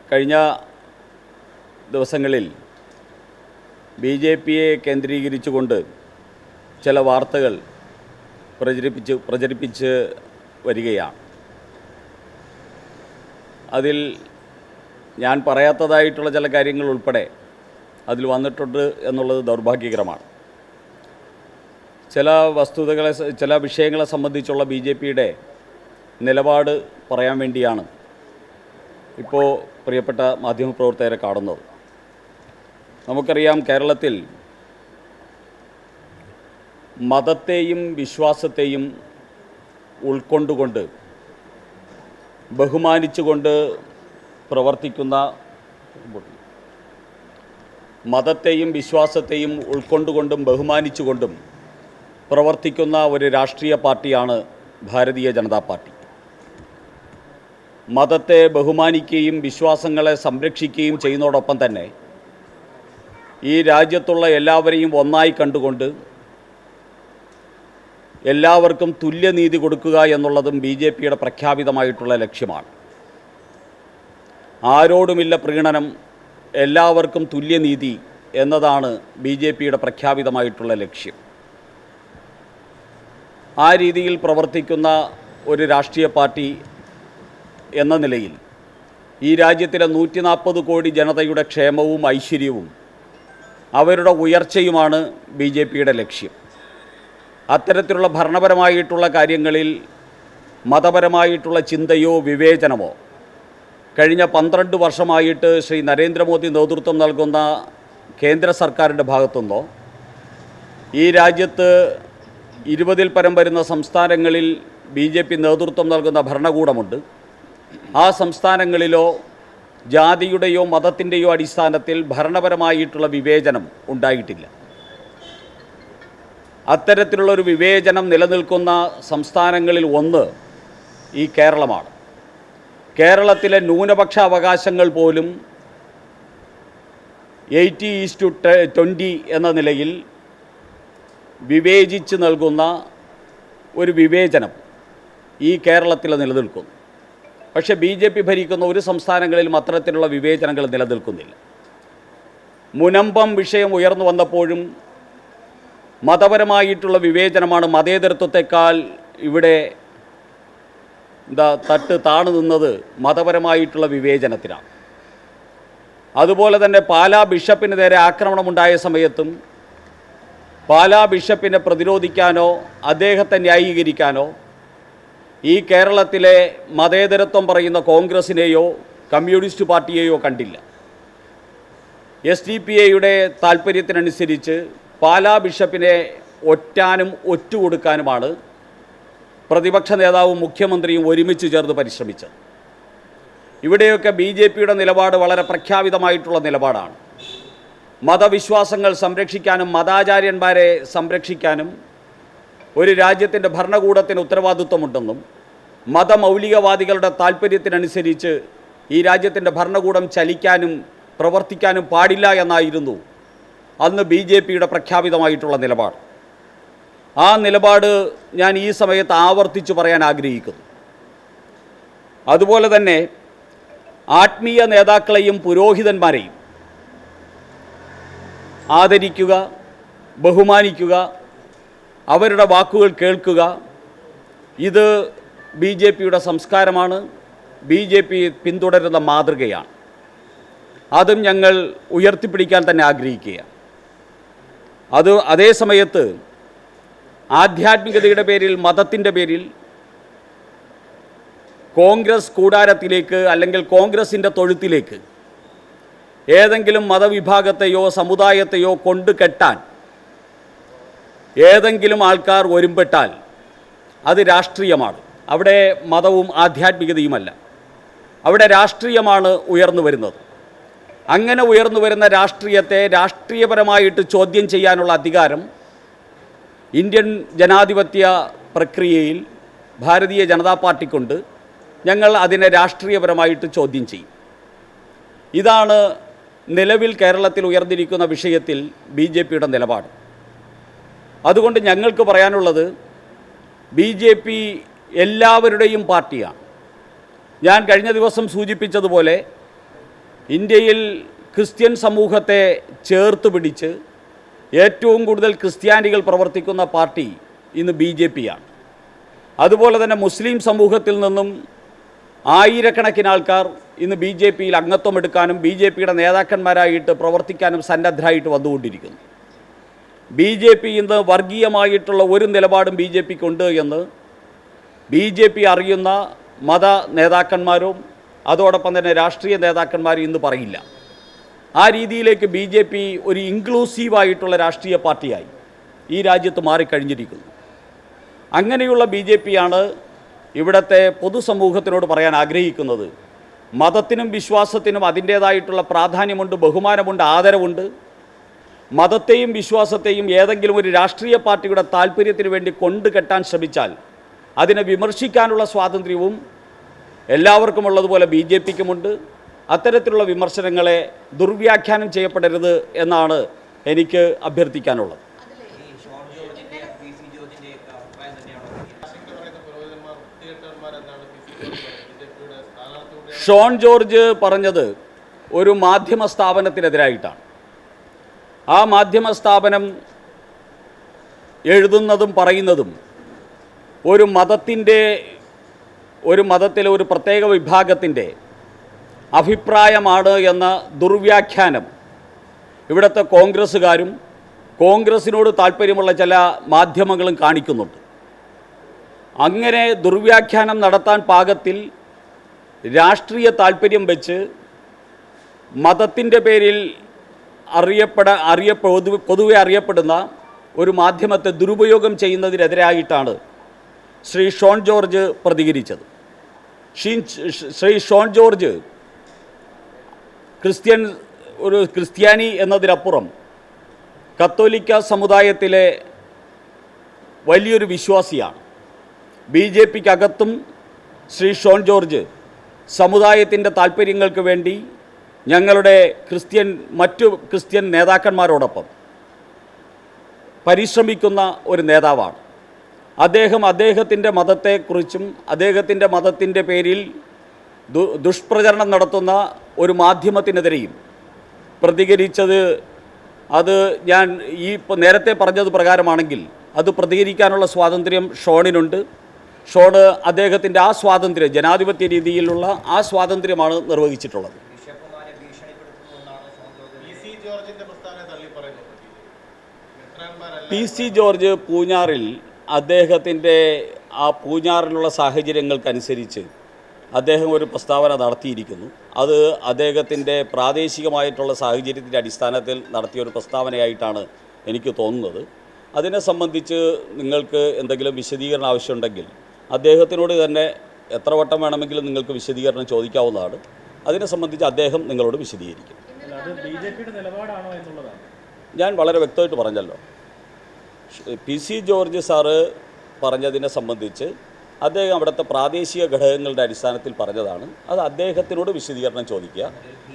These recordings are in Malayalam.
കഴിഞ്ഞ ദിവസങ്ങളിൽ BJPയെ കേന്ദ്രീകരിച്ചുകൊണ്ട് ചില വാർത്തകൾ പ്രചരിപ്പിച്ച് വരികയാണ്. അതിൽ ഞാൻ പറയാത്തതായിട്ടുള്ള ചില കാര്യങ്ങൾ ഉൾപ്പെടെ അതിൽ വന്നിട്ടുണ്ട് എന്നുള്ളത് ദൗർഭാഗ്യകരമാണ്. ചില വിഷയങ്ങളെ സംബന്ധിച്ചുള്ള BJPയുടെ നിലപാട് പറയാൻ വേണ്ടിയാണ് ഇപ്പോൾ പ്രിയപ്പെട്ട മാധ്യമപ്രവർത്തകരെ കാണുന്നത്. നമുക്കറിയാം, കേരളത്തിൽ മതത്തെയും വിശ്വാസത്തെയും ഉൾക്കൊണ്ടുകൊണ്ട് ബഹുമാനിച്ചുകൊണ്ട് പ്രവർത്തിക്കുന്ന മതത്തെയും വിശ്വാസത്തെയും ഉൾക്കൊണ്ടുകൊണ്ടും ബഹുമാനിച്ചുകൊണ്ടും പ്രവർത്തിക്കുന്ന ഒരു രാഷ്ട്രീയ പാർട്ടിയാണ് ഭാരതീയ ജനതാ പാർട്ടി. മതത്തെ ബഹുമാനിക്കുകയും വിശ്വാസങ്ങളെ സംരക്ഷിക്കുകയും ചെയ്യുന്നതോടൊപ്പം തന്നെ ഈ രാജ്യത്തുള്ള എല്ലാവരെയും ഒന്നായി കണ്ടുകൊണ്ട് എല്ലാവർക്കും തുല്യനീതി കൊടുക്കുക എന്നുള്ളതും BJPയുടെ പ്രഖ്യാപിതമായിട്ടുള്ള ലക്ഷ്യമാണ്. ആരോടുമില്ല പ്രീണനം, എല്ലാവർക്കും തുല്യനീതി എന്നതാണ് BJPയുടെ പ്രഖ്യാപിതമായിട്ടുള്ള ലക്ഷ്യം. ആ രീതിയിൽ പ്രവർത്തിക്കുന്ന ഒരു രാഷ്ട്രീയ പാർട്ടി എന്ന നിലയിൽ ഈ രാജ്യത്തിലെ 140 കോടി ജനതയുടെ ക്ഷേമവും ഐശ്വര്യവും അവരുടെ ഉയർച്ചയുമാണ് BJPയുടെ ലക്ഷ്യം. അത്തരത്തിലുള്ള ഭരണപരമായിട്ടുള്ള കാര്യങ്ങളിൽ മതപരമായിട്ടുള്ള ചിന്തയോ വിവേചനമോ കഴിഞ്ഞ 12 വർഷമായിട്ട് ശ്രീ നരേന്ദ്രമോദി നേതൃത്വം നൽകുന്ന കേന്ദ്ര സർക്കാരിൻ്റെ ഭാഗത്തുനിന്നോ ഈ രാജ്യത്ത് 20-ൽ പരം വരുന്ന സംസ്ഥാനങ്ങളിൽ BJP നേതൃത്വം നൽകുന്ന ഭരണകൂടമുണ്ട്. ആ സംസ്ഥാനങ്ങളിലോ ജാതിയുടെയോ മതത്തിൻ്റെയോ അടിസ്ഥാനത്തിൽ ഭരണപരമായിട്ടുള്ള വിവേചനം ഉണ്ടായിട്ടില്ല. അത്തരത്തിലുള്ളൊരു വിവേചനം നിലനിൽക്കുന്ന സംസ്ഥാനങ്ങളിൽ ഒന്ന് ഈ കേരളമാണ്. കേരളത്തിലെ ന്യൂനപക്ഷ അവകാശങ്ങൾ പോലും 80:20 എന്ന നിലയിൽ വിവേചിച്ച് നൽകുന്ന ഒരു വിവേചനം ഈ കേരളത്തിൽ നിലനിൽക്കുന്നു. പക്ഷേ BJP ഭരിക്കുന്ന ഒരു സംസ്ഥാനങ്ങളിലും അത്തരത്തിലുള്ള വിവേചനങ്ങൾ നിലനിൽക്കുന്നില്ല. മുനമ്പം വിഷയം ഉയർന്നു വന്നപ്പോഴും മതപരമായിട്ടുള്ള വിവേചനമാണ്. മതേതരത്വത്തെക്കാൾ ഇവിടെ തട്ട് താണു നിന്നത് മതപരമായിട്ടുള്ള വിവേചനത്തിനാണ്. അതുപോലെ തന്നെ പാലാ ബിഷപ്പിന് നേരെ ആക്രമണമുണ്ടായ സമയത്തും പാലാ ബിഷപ്പിനെ പ്രതിരോധിക്കാനോ അദ്ദേഹത്തെ ന്യായീകരിക്കാനോ ഈ കേരളത്തിലെ മതേതരത്വം പറയുന്ന കോൺഗ്രസിനെയോ കമ്മ്യൂണിസ്റ്റ് പാർട്ടിയെയോ കണ്ടില്ല. SDPIയുടെ താൽപ്പര്യത്തിനനുസരിച്ച് പാലാ ബിഷപ്പിനെ ഒറ്റാനും ഒറ്റുകൊടുക്കാനുമാണ് പ്രതിപക്ഷ നേതാവും മുഖ്യമന്ത്രിയും ഒരുമിച്ച് ചേർന്ന് പരിശ്രമിച്ചത്. ഇവിടെയൊക്കെ BJPയുടെ നിലപാട് വളരെ പ്രഖ്യാപിതമായിട്ടുള്ള നിലപാടാണ്. മതവിശ്വാസങ്ങൾ സംരക്ഷിക്കാനും മതാചാര്യന്മാരെ സംരക്ഷിക്കാനും ഒരു രാജ്യത്തിൻ്റെ ഭരണകൂടത്തിന് ഉത്തരവാദിത്വമുണ്ടെന്നും മതമൗലികവാദികളുടെ താൽപ്പര്യത്തിനനുസരിച്ച് ഈ രാജ്യത്തിൻ്റെ ഭരണകൂടം ചലിക്കാനും പ്രവർത്തിക്കാനും പാടില്ല എന്നായിരുന്നു അന്ന് BJPയുടെ പ്രഖ്യാപിതമായിട്ടുള്ള നിലപാട്. ആ നിലപാട് ഞാൻ ഈ സമയത്ത് ആവർത്തിച്ചു പറയാൻ ആഗ്രഹിക്കുന്നു. അതുപോലെ തന്നെ ആത്മീയ നേതാക്കളെയും പുരോഹിതന്മാരെയും ആദരിക്കുക, ബഹുമാനിക്കുക, അവരുടെ വാക്കുകൾ കേൾക്കുക, ഇത് BJPയുടെ സംസ്കാരമാണ്, BJP പിന്തുടരുന്ന മാതൃകയാണ്. അതും ഞങ്ങൾ ഉയർത്തിപ്പിടിക്കാൻ തന്നെ ആഗ്രഹിക്കുകയാണ്. അതേ സമയത്ത് ആധ്യാത്മികതയുടെ പേരിൽ, മതത്തിൻ്റെ പേരിൽ കോൺഗ്രസ് കൂടാരത്തിലേക്ക് അല്ലെങ്കിൽ കോൺഗ്രസിൻ്റെ തൊഴുത്തിലേക്ക് ഏതെങ്കിലും മതവിഭാഗത്തെയോ സമുദായത്തെയോ കൊണ്ടു കെട്ടാൻ ഏതെങ്കിലും ആൾക്കാർ ഒരുമ്പെട്ടാൽ അത് രാഷ്ട്രീയമാണ്. അവിടെ മതവും ആധ്യാത്മികതയുമല്ല, അവിടെ രാഷ്ട്രീയമാണ് ഉയർന്നു വരുന്നത്. അങ്ങനെ ഉയർന്നു വരുന്ന രാഷ്ട്രീയത്തെ രാഷ്ട്രീയപരമായിട്ട് ചോദ്യം ചെയ്യാനുള്ള അധികാരം ഇന്ത്യൻ ജനാധിപത്യ പ്രക്രിയയിൽ ഭാരതീയ ജനതാ പാർട്ടിക്കുണ്ട്. ഞങ്ങൾ അതിനെ രാഷ്ട്രീയപരമായിട്ട് ചോദ്യം ചെയ്യും. ഇതാണ് നിലവിൽ കേരളത്തിൽ ഉയർന്നിരിക്കുന്ന വിഷയത്തിൽ BJPയുടെ നിലപാട്. അതുകൊണ്ട് ഞങ്ങൾക്ക് പറയാനുള്ളത്, BJP എല്ലാവരുടെയും പാർട്ടിയാണ്. ഞാൻ കഴിഞ്ഞ ദിവസം സൂചിപ്പിച്ചതുപോലെ ഇന്ത്യയിൽ ക്രിസ്ത്യൻ സമൂഹത്തെ ചേർത്ത് പിടിച്ച് ഏറ്റവും കൂടുതൽ ക്രിസ്ത്യാനികൾ പ്രവർത്തിക്കുന്ന പാർട്ടി ഇന്ന് BJP ആണ്. അതുപോലെ തന്നെ മുസ്ലിം സമൂഹത്തിൽ നിന്നും ആയിരക്കണക്കിന് ആൾക്കാർ ഇന്ന് BJPയിൽ അംഗത്വം എടുക്കാനും BJPയുടെ നേതാക്കന്മാരായിട്ട് പ്രവർത്തിക്കാനും സന്നദ്ധരായിട്ട് വന്നുകൊണ്ടിരിക്കുന്നു. BJP ഇന്ന് വർഗീയമായിട്ടുള്ള ഒരു നിലപാടും BJPക്കുണ്ട് എന്ന് BJP അറിയുന്ന മത നേതാക്കന്മാരും അതോടൊപ്പം തന്നെ രാഷ്ട്രീയ നേതാക്കന്മാരും ഇന്ന് പറയില്ല. ആ രീതിയിലേക്ക് BJP ഒരു ഇൻക്ലൂസീവായിട്ടുള്ള രാഷ്ട്രീയ പാർട്ടിയായി ഈ രാജ്യത്ത് മാറിക്കഴിഞ്ഞിരിക്കുന്നു. അങ്ങനെയുള്ള BJPയാണ് ഇവിടുത്തെ പൊതുസമൂഹത്തിനോട് പറയാൻ ആഗ്രഹിക്കുന്നത്. മതത്തിനും വിശ്വാസത്തിനും അതിൻ്റേതായിട്ടുള്ള പ്രാധാന്യമുണ്ട്, ബഹുമാനമുണ്ട്, ആദരവുണ്ട്. മതത്തെയും വിശ്വാസത്തെയും ഏതെങ്കിലും ഒരു രാഷ്ട്രീയ പാർട്ടിയുടെ താല്പര്യത്തിന് വേണ്ടി കൊണ്ടുകെട്ടാൻ ശ്രമിച്ചാൽ അതിനെ വിമർശിക്കാനുള്ള സ്വാതന്ത്ര്യവും എല്ലാവർക്കും ഉള്ളതുപോലെ BJPക്കുമുണ്ട്. അത്തരത്തിലുള്ള വിമർശനങ്ങളെ ദുർവ്യാഖ്യാനം ചെയ്യപ്പെടരുത് എന്നാണ് എനിക്ക് അഭ്യർത്ഥിക്കാനുള്ളത്. ഷോൺ ജോർജ് പറഞ്ഞത് ഒരു മാധ്യമ സ്ഥാപനത്തിനെതിരായിട്ടാണ്. ആ മാധ്യമ സ്ഥാപനം എഴുതുന്നതും പറയുന്നതും ഒരു മതത്തിലെ ഒരു പ്രത്യേക വിഭാഗത്തിൻ്റെ അഭിപ്രായമാണ് എന്ന ദുർവ്യാഖ്യാനം ഇവിടുത്തെ കോൺഗ്രസ്സുകാരും കോൺഗ്രസ്സിനോട് താല്പര്യമുള്ള ചില മാധ്യമങ്ങളും കാണിക്കുന്നുണ്ട്. അങ്ങനെ ദുർവ്യാഖ്യാനം നടത്താൻ പാകത്തിൽ രാഷ്ട്രീയ താല്പര്യം വെച്ച് മതത്തിൻ്റെ പേരിൽ പൊതുവെ അറിയപ്പെടുന്ന ഒരു മാധ്യമത്തെ ദുരുപയോഗം ചെയ്യുന്നതിനെതിരായിട്ടാണ് ശ്രീ ഷോൺ ജോർജ് പ്രതികരിച്ചത്. ശ്രീ ഷോൺ ജോർജ് ക്രിസ്ത്യാനി എന്നതിനപ്പുറം കത്തോലിക്ക സമുദായത്തിലെ വലിയൊരു വിശ്വാസിയാണ്. BJPക്കകത്തും ശ്രീ ഷോൺ ജോർജ് സമുദായത്തിൻ്റെ താല്പര്യങ്ങൾക്ക് വേണ്ടി ഞങ്ങളുടെ മറ്റു ക്രിസ്ത്യൻ നേതാക്കന്മാരോടൊപ്പം പരിശ്രമിക്കുന്ന ഒരു നേതാവാണ്. അദ്ദേഹത്തിൻ്റെ മതത്തെക്കുറിച്ചും അദ്ദേഹത്തിൻ്റെ മതത്തിൻ്റെ പേരിൽ ദുഷ്പ്രചരണം നടത്തുന്ന ഒരു മാധ്യമത്തിനെതിരെയും പ്രതികരിച്ചത് അത് ഞാൻ നേരത്തെ പറഞ്ഞത് പ്രകാരമാണെങ്കിൽ അത് പ്രതികരിക്കാനുള്ള സ്വാതന്ത്ര്യം ഷോണിനുണ്ട്. ഷോണ് അദ്ദേഹത്തിൻ്റെ ആ സ്വാതന്ത്ര്യം ജനാധിപത്യ രീതിയിലുള്ള ആ സ്വാതന്ത്ര്യമാണ് നിർവഹിച്ചിട്ടുള്ളത്. PC ജോർജ് പൂഞ്ഞാറിൽ അദ്ദേഹത്തിൻ്റെ പൂഞ്ഞാറിലുള്ള സാഹചര്യങ്ങൾക്കനുസരിച്ച് അദ്ദേഹം ഒരു പ്രസ്താവന നടത്തിയിരിക്കുന്നു. അത് അദ്ദേഹത്തിൻ്റെ പ്രാദേശികമായിട്ടുള്ള സാഹചര്യത്തിൻ്റെ അടിസ്ഥാനത്തിൽ നടത്തിയൊരു പ്രസ്താവനയായിട്ടാണ് എനിക്ക് തോന്നുന്നത്. അതിനെ സംബന്ധിച്ച് നിങ്ങൾക്ക് എന്തെങ്കിലും വിശദീകരണം ആവശ്യമുണ്ടെങ്കിൽ അദ്ദേഹത്തിനോട് തന്നെ എത്ര വട്ടം വേണമെങ്കിലും നിങ്ങൾക്ക് വിശദീകരണം ചോദിക്കാവുന്നതാണ്. അതിനെ സംബന്ധിച്ച് അദ്ദേഹം നിങ്ങളോട് വിശദീകരിക്കും. ഞാൻ വളരെ വ്യക്തമായിട്ട് പറഞ്ഞല്ലോ. PC ജോർജ് സാറ് പറഞ്ഞതിനെ സംബന്ധിച്ച് അദ്ദേഹം അവിടുത്തെ പ്രാദേശിക ഘടകങ്ങളുടെ അടിസ്ഥാനത്തിൽ പറഞ്ഞതാണ്. അത് അദ്ദേഹത്തിനോട് വിശദീകരണം ചോദിക്കുക.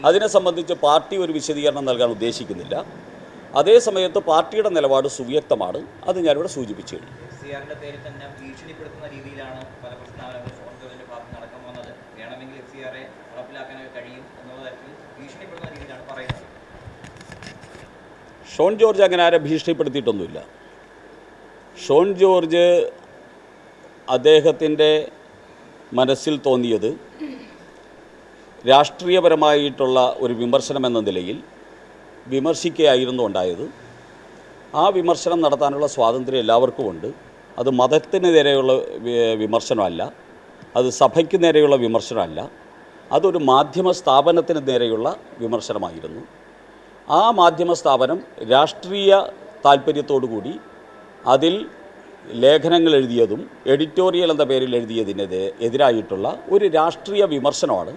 അതിനെ സംബന്ധിച്ച് പാർട്ടി ഒരു വിശദീകരണം നൽകാൻ ഉദ്ദേശിക്കുന്നില്ല. അതേ സമയത്ത് പാർട്ടിയുടെ നിലപാട് സുവ്യക്തമാണ്. അത് ഞാനിവിടെ സൂചിപ്പിച്ചു കഴിഞ്ഞു. ഷോൺ ജോർജ് അങ്ങനെ ആരെ ഭീഷണിപ്പെടുത്തിയിട്ടൊന്നുമില്ല. ഷോൺ ജോർജ് അദ്ദേഹത്തിൻ്റെ മനസ്സിൽ തോന്നിയത് രാഷ്ട്രീയപരമായിട്ടുള്ള ഒരു വിമർശനം എന്ന നിലയിൽ വിമർശിക്കുകയായിരുന്നു ഉണ്ടായത്. ആ വിമർശനം നടത്താനുള്ള സ്വാതന്ത്ര്യം എല്ലാവർക്കും ഉണ്ട്. അത് മതത്തിന് നേരെയുള്ള വിമർശനമല്ല, അത് സഭയ്ക്ക് നേരെയുള്ള വിമർശനമല്ല, അതൊരു മാധ്യമ സ്ഥാപനത്തിന് നേരെയുള്ള വിമർശനമായിരുന്നു. ആ മാധ്യമ സ്ഥാപനം രാഷ്ട്രീയ താല്പര്യത്തോടു കൂടി അതിൽ ലേഖനങ്ങൾ എഴുതിയതും എഡിറ്റോറിയൽ എന്ന പേരിൽ എതിരായിട്ടുള്ള ഒരു രാഷ്ട്രീയ വിമർശനമാണ്.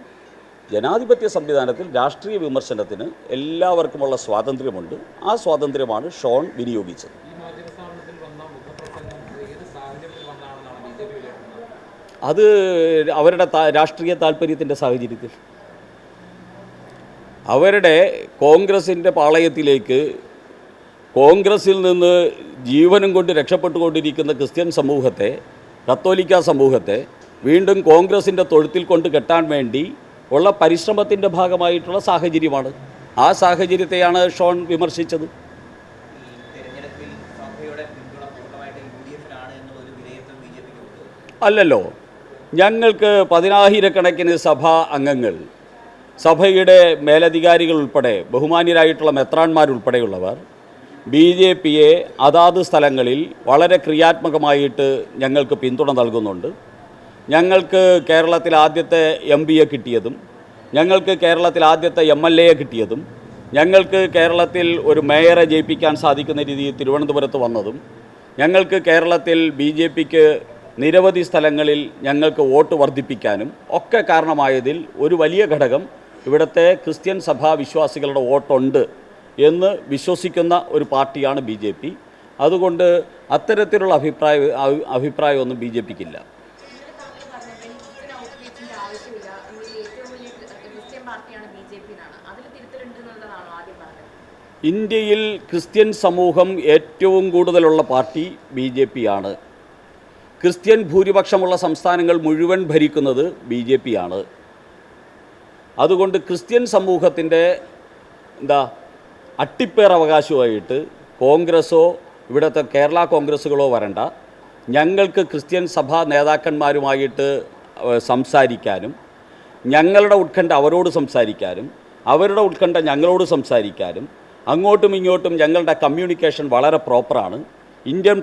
ജനാധിപത്യ സംവിധാനത്തിൽ രാഷ്ട്രീയ വിമർശനത്തിന് എല്ലാവർക്കുമുള്ള സ്വാതന്ത്ര്യമുണ്ട്. ആ സ്വാതന്ത്ര്യമാണ് ഷോൺ വിനിയോഗിച്ചത്. അത് അവരുടെ രാഷ്ട്രീയ താല്പര്യത്തിൻ്റെ സാഹചര്യത്തിൽ അവരുടെ കോൺഗ്രസിൻ്റെ പാളയത്തിലേക്ക് കോൺഗ്രസിൽ നിന്ന് ജീവനും കൊണ്ട് രക്ഷപ്പെട്ടുകൊണ്ടിരിക്കുന്ന ക്രിസ്ത്യൻ സമൂഹത്തെ, കത്തോലിക്ക സമൂഹത്തെ വീണ്ടും കോൺഗ്രസിൻ്റെ തൊഴുത്തിൽ കൊണ്ട് കെട്ടാൻ വേണ്ടി ഉള്ള പരിശ്രമത്തിൻ്റെ ഭാഗമായിട്ടുള്ള സാഹചര്യമാണ്. ആ സാഹചര്യത്തെയാണ് ഷോൺ വിമർശിച്ചത്. അല്ലല്ലോ, ഞങ്ങൾക്ക് 10,000-കണക്കിന് സഭാ അംഗങ്ങൾ, സഭയുടെ മേലധികാരികൾ ഉൾപ്പെടെ, ബഹുമാന്യരായിട്ടുള്ള മെത്രാന്മാരുൾപ്പെടെയുള്ളവർ BJPയെ അതാത് സ്ഥലങ്ങളിൽ വളരെ ക്രിയാത്മകമായിട്ട് ഞങ്ങൾക്ക് പിന്തുണ നൽകുന്നുണ്ട്. ഞങ്ങൾക്ക് കേരളത്തിൽ ആദ്യത്തെ MPയെ കിട്ടിയതും, ഞങ്ങൾക്ക് കേരളത്തിൽ ആദ്യത്തെ MLAയെ കിട്ടിയതും, ഞങ്ങൾക്ക് കേരളത്തിൽ ഒരു മേയറെ ജയിപ്പിക്കാൻ സാധിക്കുന്ന രീതിയിൽ തിരുവനന്തപുരത്ത് വന്നതും, ഞങ്ങൾക്ക് കേരളത്തിൽ BJPക്ക് നിരവധി സ്ഥലങ്ങളിൽ ഞങ്ങൾക്ക് വോട്ട് വർദ്ധിപ്പിക്കാനും ഒക്കെ കാരണമായതിൽ ഒരു വലിയ ഘടകം ഇവിടുത്തെ ക്രിസ്ത്യൻ സഭാ വിശ്വാസികളുടെ വോട്ടുണ്ട് എന്ന് വിശ്വസിക്കുന്ന ഒരു പാർട്ടിയാണ് BJP. അതുകൊണ്ട് അത്തരത്തിലുള്ള അഭിപ്രായമൊന്നും BJPക്കില്ല. ഇന്ത്യയിൽ ക്രിസ്ത്യൻ സമൂഹം ഏറ്റവും കൂടുതലുള്ള പാർട്ടി BJPയാണ്. ക്രിസ്ത്യൻ ഭൂരിപക്ഷമുള്ള സംസ്ഥാനങ്ങൾ മുഴുവൻ ഭരിക്കുന്നത് BJPയാണ്. അതുകൊണ്ട് ക്രിസ്ത്യൻ സമൂഹത്തിൻ്റെ അട്ടിപ്പേറവകാശമായിട്ട് കോൺഗ്രസ്സോ ഇവിടുത്തെ കേരള കോൺഗ്രസ്സുകളോ വരണ്ട. ഞങ്ങൾക്ക് ക്രിസ്ത്യൻ സഭാ നേതാക്കന്മാരുമായിട്ട് സംസാരിക്കാനും, ഞങ്ങളുടെ ഉത്കണ്ഠ അവരോട് സംസാരിക്കാനും, അവരുടെ ഉത്കണ്ഠ ഞങ്ങളോട് സംസാരിക്കാനും, അങ്ങോട്ടും ഇങ്ങോട്ടും ഞങ്ങളുടെ കമ്മ്യൂണിക്കേഷൻ വളരെ പ്രോപ്പറാണ്. ഇന്ത്യൻ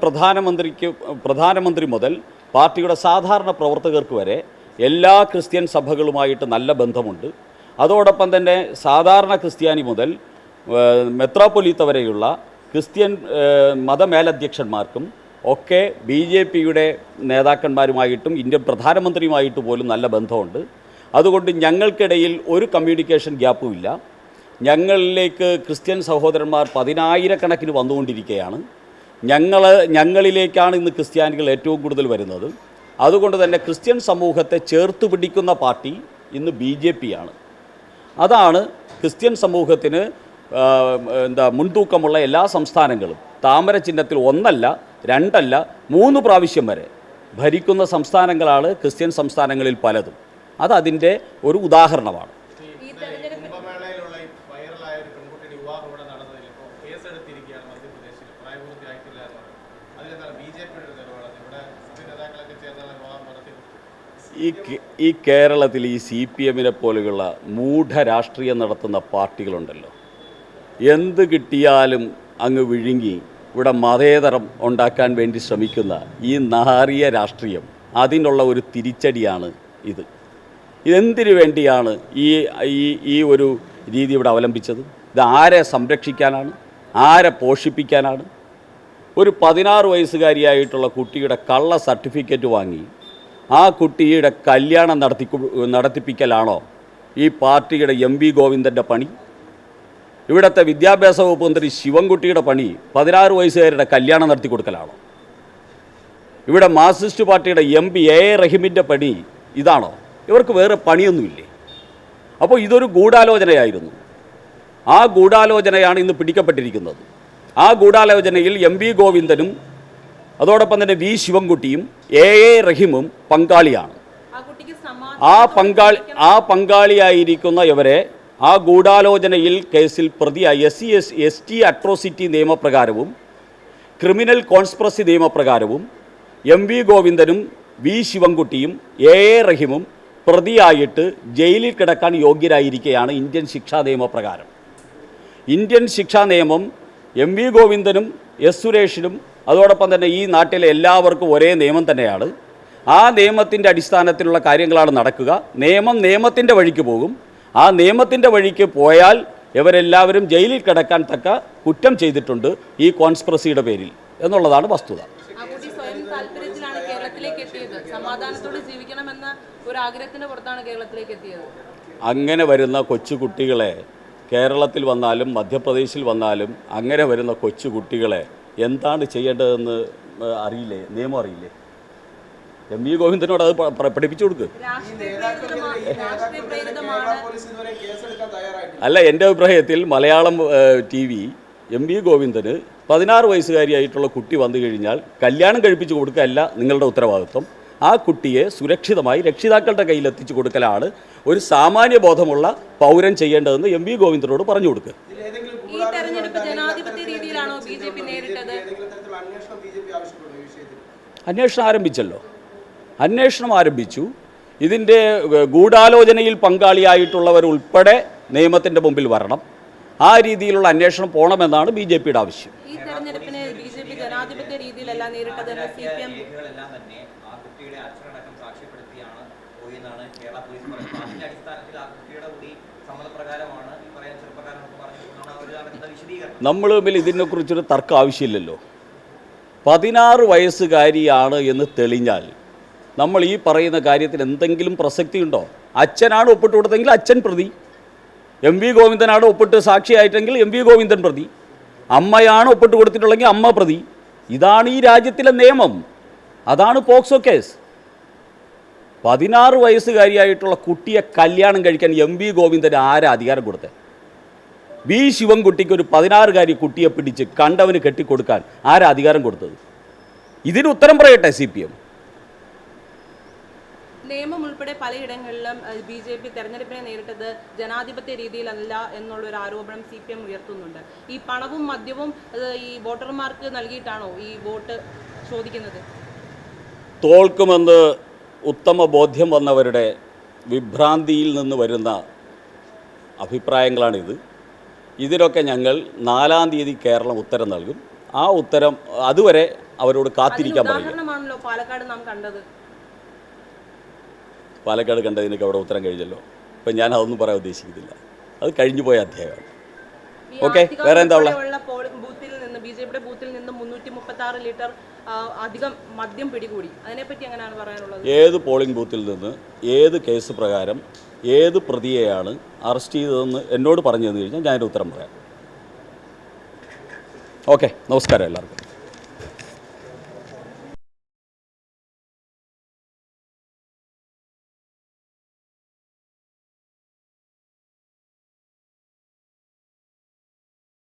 പ്രധാനമന്ത്രി മുതൽ പാർട്ടിയുടെ സാധാരണ പ്രവർത്തകർക്ക് വരെ എല്ലാ ക്രിസ്ത്യൻ സഭകളുമായിട്ട് നല്ല ബന്ധമുണ്ട്. അതോടൊപ്പം തന്നെ സാധാരണ ക്രിസ്ത്യാനി മുതൽ മെത്രാപ്പൊലീത്ത വരെയുള്ള ക്രിസ്ത്യൻ മതമേലധ്യക്ഷന്മാർക്കും ഒക്കെ BJPയുടെ നേതാക്കന്മാരുമായിട്ടും ഇന്ത്യൻ പ്രധാനമന്ത്രിയുമായിട്ട് പോലും നല്ല ബന്ധമുണ്ട്. അതുകൊണ്ട് ഞങ്ങൾക്കിടയിൽ ഒരു കമ്മ്യൂണിക്കേഷൻ ഗ്യാപ്പുമില്ല. ഞങ്ങളിലേക്ക് ക്രിസ്ത്യൻ സഹോദരന്മാർ 10,000-കണക്കിന് വന്നുകൊണ്ടിരിക്കുകയാണ്. ഞങ്ങളിലേക്കാണ് ഇന്ന് ക്രിസ്ത്യാനികൾ ഏറ്റവും കൂടുതൽ വരുന്നത്. അതുകൊണ്ട് തന്നെ ക്രിസ്ത്യൻ സമൂഹത്തെ ചേർത്ത് പിടിക്കുന്ന പാർട്ടി ഇന്ന് BJPയാണ്. അതാണ് ക്രിസ്ത്യൻ സമൂഹത്തിന് മുൻതൂക്കമുള്ള എല്ലാ സംസ്ഥാനങ്ങളും താമര ചിഹ്നത്തിൽ 1 അല്ല 2 അല്ല 3 പ്രാവശ്യം വരെ ഭരിക്കുന്ന സംസ്ഥാനങ്ങളാണ് ക്രിസ്ത്യൻ സംസ്ഥാനങ്ങളിൽ പലതും. അതതിൻ്റെ ഒരു ഉദാഹരണമാണ്. ഈ കേരളത്തിൽ ഈ CPMനെ പോലെയുള്ള മൂഢരാഷ്ട്രീയം നടത്തുന്ന പാർട്ടികളുണ്ടല്ലോ, എന്ത് കിട്ടിയാലും അങ്ങ് വിഴുങ്ങി ഇവിടെ മതേതരം ഉണ്ടാക്കാൻ വേണ്ടി ശ്രമിക്കുന്ന ഈ നാറിയ രാഷ്ട്രീയം, അതിനുള്ള ഒരു തിരിച്ചടിയാണ് ഇത്. ഇതെന്തിനു വേണ്ടിയാണ് ഈ ഒരു രീതി ഇവിടെ അവലംബിച്ചത്? ഇത് ആരെ സംരക്ഷിക്കാനാണ്? ആരെ പോഷിപ്പിക്കാനാണ്? ഒരു 16 വയസ്സുകാരിയായിട്ടുള്ള കുട്ടിയുടെ കള്ള സർട്ടിഫിക്കറ്റ് വാങ്ങി ആ കുട്ടിയുടെ കല്യാണം നടത്തിപ്പിക്കലാണോ ഈ പാർട്ടിയുടെ MP ഗോവിന്ദൻ്റെ പണി? ഇവിടുത്തെ വിദ്യാഭ്യാസ വകുപ്പ് മന്ത്രി ശിവൻകുട്ടിയുടെ പണി 16 വയസ്സുകാരുടെ കല്യാണം നടത്തി കൊടുക്കലാണോ? ഇവിടെ മാർക്സിസ്റ്റ് പാർട്ടിയുടെ MP A റഹീമിൻ്റെ പണി ഇതാണോ? ഇവർക്ക് വേറെ പണിയൊന്നുമില്ലേ? അപ്പോൾ ഇതൊരു ഗൂഢാലോചനയായിരുന്നു. ആ ഗൂഢാലോചനയാണ് ഇന്ന് പിടിക്കപ്പെട്ടിരിക്കുന്നത്. ആ ഗൂഢാലോചനയിൽ MP ഗോവിന്ദനും അതോടൊപ്പം തന്നെ V ശിവൻകുട്ടിയും A റഹീമും പങ്കാളിയാണ്. ആ പങ്കാളിയായിരിക്കുന്ന ഇവരെ ആ ഗൂഢാലോചനയിൽ കേസിൽ പ്രതിയായി SC/ST അട്രോസിറ്റി നിയമപ്രകാരവും ക്രിമിനൽ കോൺസ്പിറസി നിയമപ്രകാരവും MP ഗോവിന്ദനും V ശിവൻകുട്ടിയും A റഹീമും പ്രതിയായിട്ട് ജയിലിൽ കിടക്കാൻ യോഗ്യരായിരിക്കുകയാണ് ഇന്ത്യൻ ശിക്ഷാ നിയമപ്രകാരം. ഇന്ത്യൻ ശിക്ഷാ നിയമം MP ഗോവിന്ദനും S സുരേഷിനും അതോടൊപ്പം തന്നെ ഈ നാട്ടിലെ എല്ലാവർക്കും ഒരേ നിയമം തന്നെയാണ്. ആ നിയമത്തിൻ്റെ അടിസ്ഥാനത്തിലുള്ള കാര്യങ്ങളാണ് നടക്കുക. നിയമത്തിൻ്റെ വഴിക്ക് പോകും. ആ നിയമത്തിൻ്റെ വഴിക്ക് പോയാൽ ഇവരെല്ലാവരും ജയിലിൽ കിടക്കാൻ തക്ക കുറ്റം ചെയ്തിട്ടുണ്ട് ഈ കോൺസ്പിറസിയുടെ പേരിൽ എന്നുള്ളതാണ് വസ്തുത. അങ്ങനെ വരുന്ന കൊച്ചുകുട്ടികളെ കേരളത്തിൽ വന്നാലും മധ്യപ്രദേശിൽ വന്നാലും അങ്ങനെ വരുന്ന കൊച്ചുകുട്ടികളെ എന്താണ് ചെയ്യേണ്ടതെന്ന് അറിയില്ലേ? നിയമം അറിയില്ലേ? MP ഗോവിന്ദനോട് അത് പഠിപ്പിച്ചു കൊടുക്കുക. അല്ല, എൻ്റെ അഭിപ്രായത്തിൽ മലയാളം TV MP ഗോവിന്ദന് 16 വയസ്സുകാരിയായിട്ടുള്ള കുട്ടി വന്നു കഴിഞ്ഞാൽ കല്യാണം കഴിപ്പിച്ച് കൊടുക്കുകയല്ല നിങ്ങളുടെ ഉത്തരവാദിത്വം. ആ കുട്ടിയെ സുരക്ഷിതമായി രക്ഷിതാക്കളുടെ കയ്യിലെത്തിച്ചു കൊടുക്കലാണ് ഒരു സാമാന്യ ബോധമുള്ള പൗരൻ ചെയ്യേണ്ടതെന്ന് എം വി ഗോവിന്ദനോട് പറഞ്ഞു കൊടുക്കുക. ഈ തെരഞ്ഞെടുപ്പ് ജനാധിപത്യ രീതിയിലാണോ ബിജെപി നേരിട്ടത്? അന്വേഷണം ആരംഭിച്ചല്ലോ. അന്വേഷണം ആരംഭിച്ചു. ഇതിൻ്റെ ഗൂഢാലോചനയിൽ പങ്കാളിയായിട്ടുള്ളവർ ഉൾപ്പെടെ നിയമത്തിൻ്റെ മുമ്പിൽ വരണം. ആ രീതിയിലുള്ള അന്വേഷണം പോകണമെന്നാണ് ബി ജെ പിയുടെ ആവശ്യം. ഈ തെരഞ്ഞെടുപ്പിനെ ബി ജെ പി ജനാധിപത്യ രീതിയിലല്ല നേരിട്ടതെന്ന് CPM നമ്മൾ തമ്മിൽ ഇതിനെക്കുറിച്ചൊരു തർക്കം ആവശ്യമില്ലല്ലോ. 16 വയസ്സുകാരിയാണ് എന്ന് തെളിഞ്ഞാൽ നമ്മൾ ഈ പറയുന്ന കാര്യത്തിൽ എന്തെങ്കിലും പ്രസക്തിയുണ്ടോ? അച്ഛനാണ് ഒപ്പിട്ട് കൊടുത്തെങ്കിൽ അച്ഛൻ പ്രതി, എം വി ഗോവിന്ദനാണ് ഒപ്പിട്ട് സാക്ഷിയായിട്ടെങ്കിൽ എം വി ഗോവിന്ദൻ പ്രതി, അമ്മയാണ് ഒപ്പിട്ട് കൊടുത്തിട്ടുള്ളെങ്കിൽ അമ്മ പ്രതി. ഇതാണ് ഈ രാജ്യത്തിലെ നിയമം. അതാണ് പോക്സോ കേസ്. 16 വയസ്സുകാരിയായിട്ടുള്ള കുട്ടിയെ കല്യാണം കഴിക്കാൻ എം വി ഗോവിന്ദന് ആരാ അധികാരം കൊടുത്തത്? വി ശിവൻകുട്ടിക്ക് ഒരു 16-കാരി കുട്ടിയെ പിടിച്ച് കണ്ടവന് കെട്ടിക്കൊടുക്കാൻ ആരാ അധികാരം കൊടുത്തത്? ഇതിന് ഉത്തരം പറയട്ടെ CPM. നിയമം ഉൾപ്പെടെ പലയിടങ്ങളിലും BJP തെരഞ്ഞെടുപ്പിനെ നേരിട്ടത് ജനാധിപത്യ രീതിയിലല്ല എന്നുള്ളൊരു ആരോപണം CPM ഉയർത്തുന്നുണ്ട്. ഈ പണവും മദ്യവും ഈ വോട്ടർമാർക്ക് നൽകിയിട്ടാണോ ഈ വോട്ട് ചോദിക്കുന്നത്? തോൽക്കുമെന്ന് ഉത്തമ ബോധ്യം വന്നവരുടെ വിഭ്രാന്തിയിൽ നിന്ന് വരുന്ന അഭിപ്രായങ്ങളാണിത്. ഇതിനൊക്കെ ഞങ്ങൾ 4-ാം തീയതി കേരളം ഉത്തരം നൽകും. ആ ഉത്തരം അതുവരെ അവരോട് കാത്തിരിക്കാൻ പറയും. ഉദാഹരണമാണല്ലോ പാലക്കാട് നാം കണ്ടത്. പാലക്കാട് കണ്ടതിനൊക്കെ അവിടെ ഉത്തരം കഴിഞ്ഞല്ലോ. ഇപ്പം ഞാൻ അതൊന്നും പറയാൻ ഉദ്ദേശിക്കുന്നില്ല. അത് കഴിഞ്ഞു പോയ അധ്യായമാണ്. ഓക്കെ, വേറെ എന്താ ഉള്ളത്? ബിജെപിയുടെ ബൂത്തിൽ നിന്ന് 336 ലിറ്റർ അധികം മദ്യം പിടികൂടി. അതിനെപ്പറ്റി എങ്ങനെയാണ് പറയാനുള്ളത്? ഏത് പോളിംഗ് ബൂത്തിൽ നിന്ന് ഏത് കേസ് പ്രകാരം ഏത് പ്രതിയെയാണ് അറസ്റ്റ് ചെയ്തതെന്ന് എന്നോട് പറഞ്ഞു തന്നു കഴിഞ്ഞാൽ ഞാനൊരു ഉത്തരം പറയാം. ഓക്കെ, നമസ്കാരം എല്ലാവർക്കും.